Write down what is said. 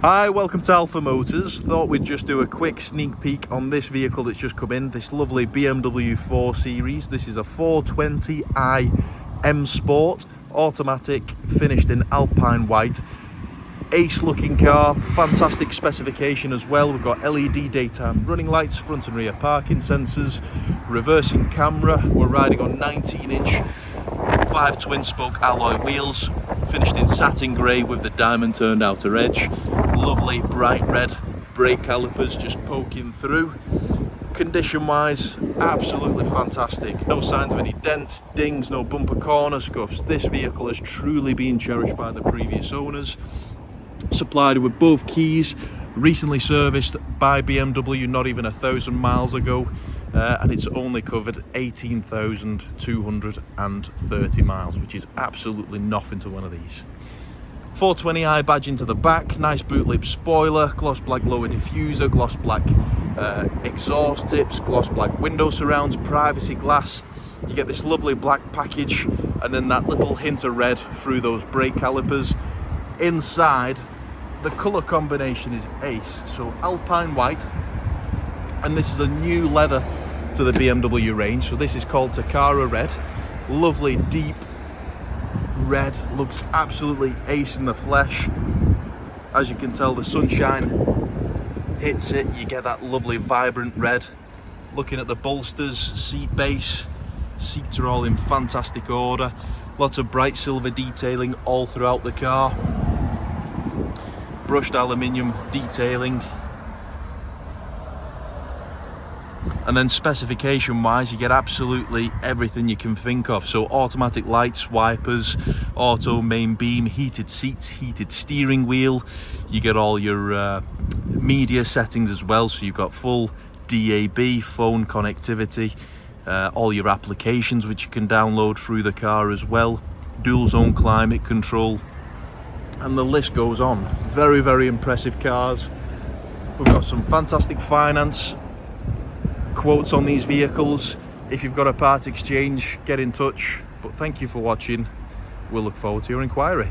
Hi, welcome to Alpha Motors. Thought we'd just do a quick sneak peek on this vehicle that's just come in, this lovely BMW 4 Series. This is a 420i M Sport, automatic, finished in Alpine White. Ace looking car, fantastic specification as well. We've got LED daytime running lights, front and rear parking sensors, reversing camera. We're riding on 19-inch 5 twin spoke alloy wheels, finished in satin grey with the diamond turned outer edge. Lovely bright red brake calipers just poking through. Condition wise, absolutely fantastic. No signs of any dents, dings, no bumper corner scuffs. This vehicle has truly been cherished by the previous owners. Supplied with both keys, recently serviced by BMW not even 1,000 miles ago, and it's only covered 18,230 miles, which is absolutely nothing to one of these. 420i badge into the back, nice boot lip spoiler, gloss black lower diffuser, gloss black exhaust tips, gloss black window surrounds, privacy glass. You get this lovely black package and then that little hint of red through those brake calipers. Inside, the colour combination is ace, so Alpine White, and this is a new leather to the BMW range, so this is called Tacora Red. Lovely deep red, looks absolutely ace in the flesh. As you can tell, the sunshine hits it, you get that lovely vibrant red. Looking at the bolsters, seat base, seats are all in fantastic order. Lots of bright silver detailing all throughout the car. Brushed aluminium detailing. And then specification wise, you get absolutely everything you can think of. So automatic lights, wipers, auto main beam, heated seats, heated steering wheel. You get all your media settings as well. So you've got full DAB, phone connectivity, all your applications which you can download through the car as well. Dual zone climate control. And the list goes on. Very, very impressive cars. We've got some fantastic finance quotes on these vehicles. If you've got a part exchange, get in touch. But thank you for watching. We'll look forward to your inquiry.